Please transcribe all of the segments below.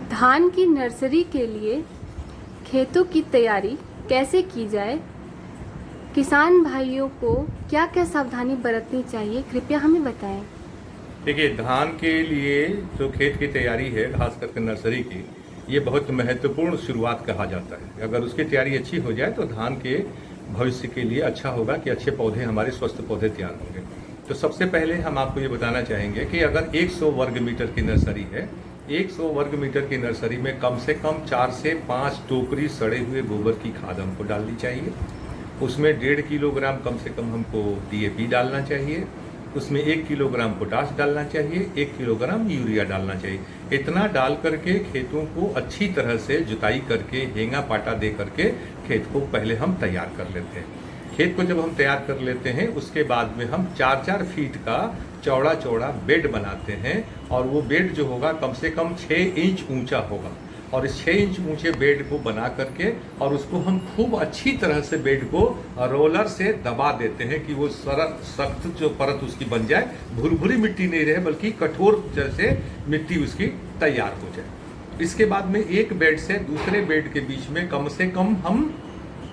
धान की नर्सरी के लिए खेतों की तैयारी कैसे की जाए, किसान भाइयों को क्या क्या सावधानी बरतनी चाहिए, कृपया हमें बताएं। देखिए, धान के लिए जो खेत की तैयारी है, खास करके नर्सरी की, ये बहुत महत्वपूर्ण शुरुआत कहा जाता है। अगर उसकी तैयारी अच्छी हो जाए तो धान के भविष्य के लिए अच्छा होगा कि अच्छे पौधे, हमारे स्वस्थ पौधे तैयार होंगे। तो सबसे पहले हम आपको ये बताना चाहेंगे कि अगर 100 वर्ग मीटर की नर्सरी है, 100 वर्ग मीटर की नर्सरी में कम से कम 4 से 5 टोकरी सड़े हुए गोबर की खाद हमको डालनी चाहिए। उसमें 1.5 किलोग्राम कम से कम हमको डीएपी डालना चाहिए। उसमें 1 किलोग्राम पोटाश डालना चाहिए, 1 किलोग्राम यूरिया डालना चाहिए। इतना डाल करके खेतों को अच्छी तरह से जुताई करके, हेंगा पाटा दे करके खेत को पहले हम तैयार कर लेते हैं। खेत को जब हम तैयार कर लेते हैं, उसके बाद में हम 4-4 फीट का चौड़ा चौड़ा बेड बनाते हैं, और वो बेड जो होगा कम से कम 6 इंच ऊंचा होगा। और इस 6 इंच ऊंचे बेड को बना करके और उसको हम खूब अच्छी तरह से बेड को रोलर से दबा देते हैं कि वो सख्त जो परत उसकी बन जाए, भुरभुरी मिट्टी नहीं रहे बल्कि कठोर जैसे मिट्टी उसकी तैयार हो जाए। इसके बाद में एक बेड से दूसरे बेड के बीच में कम से कम हम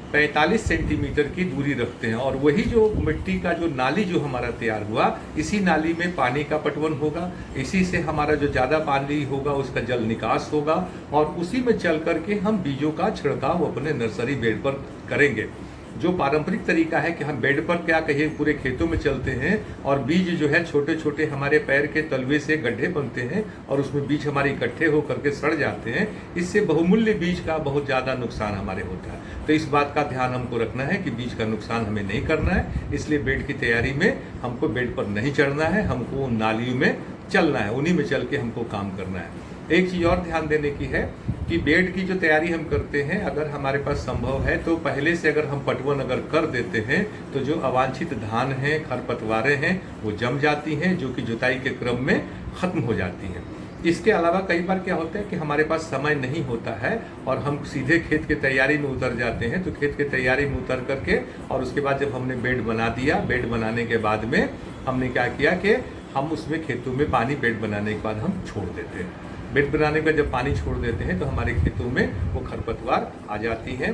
45 सेंटीमीटर की दूरी रखते हैं, और वही जो मिट्टी का जो नाली जो हमारा तैयार हुआ, इसी नाली में पानी का पटवन होगा। इसी से हमारा जो ज़्यादा पानी होगा उसका जल निकास होगा, और उसी में चल करके हम बीजों का छिड़काव अपने नर्सरी बेड पर करेंगे। जो पारंपरिक तरीका है कि हम बेड पर क्या कहिए पूरे खेतों में चलते हैं, और बीज जो है छोटे छोटे हमारे पैर के तलवे से गड्ढे बनते हैं और उसमें बीज हमारे इकट्ठे होकर के सड़ जाते हैं। इससे बहुमूल्य बीज का बहुत ज़्यादा नुकसान हमारे होता है। तो इस बात का ध्यान हमको रखना है कि बीज का नुकसान हमें नहीं करना है। इसलिए बेड की तैयारी में हमको बेड पर नहीं चढ़ना है, हमको उन नालियों में चलना है, उन्हीं में चल के हमको काम करना है। एक चीज़ और ध्यान देने की है कि बेड की जो तैयारी हम करते हैं, अगर हमारे पास संभव है तो पहले से अगर हम पटवन अगर कर देते हैं तो जो अवांछित धान हैं, खरपतवारें हैं, वो जम जाती हैं, जो कि जुताई के क्रम में खत्म हो जाती हैं। इसके अलावा कई बार क्या होता है कि हमारे पास समय नहीं होता है और हम सीधे खेत की तैयारी में उतर जाते हैं। तो खेत की तैयारी में उतर करके और उसके बाद जब हमने बेड बना दिया, बेड बनाने के बाद में हमने क्या किया कि हम उसमें खेतों में पानी बेड बनाने के बाद हम छोड़ देते हैं। बेड बनाने का जब पानी छोड़ देते हैं तो हमारे खेतों में वो खरपतवार आ जाती हैं,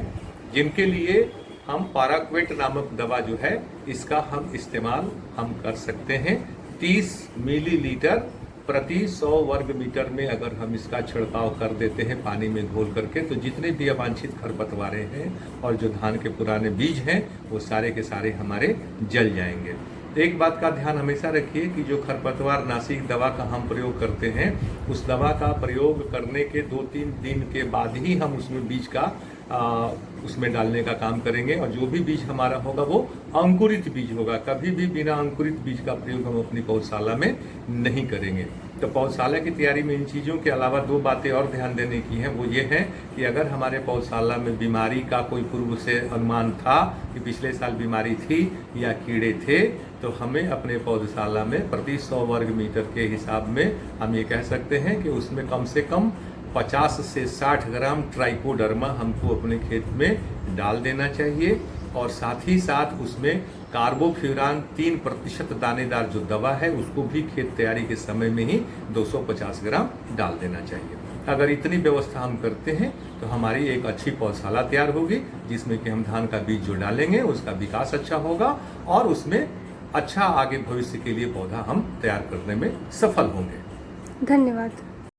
जिनके लिए हम पाराक्वेट नामक दवा जो है इसका हम इस्तेमाल हम कर सकते हैं। 30 मिलीलीटर प्रति 100 वर्ग मीटर में अगर हम इसका छिड़काव कर देते हैं पानी में घोल करके, तो जितने भी अवांछित खरपतवारें हैं और जो धान के पुराने बीज हैं वो सारे के सारे हमारे जल जाएंगे। एक बात का ध्यान हमेशा रखिए कि जो खरपतवार नाशक दवा का हम प्रयोग करते हैं, उस दवा का प्रयोग करने के 2-3 दिन के बाद ही हम उसमें बीज का उसमें डालने का काम करेंगे, और जो भी बीज हमारा होगा वो अंकुरित बीज होगा। कभी भी बिना अंकुरित बीज का प्रयोग हम अपनी पौधशाला में नहीं करेंगे। तो पौधशाला की तैयारी में इन चीज़ों के अलावा 2 बातें और ध्यान देने की हैं। वो ये है कि अगर हमारे पौधशाला में बीमारी का कोई पूर्व से अनुमान था कि पिछले साल बीमारी थी या कीड़े थे, तो हमें अपने पौधशाला में प्रति 100 वर्ग मीटर के हिसाब में हम ये कह सकते हैं कि उसमें कम से कम 50 से 60 ग्राम ट्राइकोडर्मा हमको अपने खेत में डाल देना चाहिए, और साथ ही साथ उसमें कार्बोफ्यूरान 3% दानेदार जो दवा है उसको भी खेत तैयारी के समय में ही 250 ग्राम डाल देना चाहिए। अगर इतनी व्यवस्था हम करते हैं तो हमारी एक अच्छी पौधशाला तैयार होगी, जिसमें कि हम धान का बीज जो डालेंगे उसका विकास अच्छा होगा और उसमें अच्छा आगे भविष्य के लिए पौधा हम तैयार करने में सफल होंगे। धन्यवाद।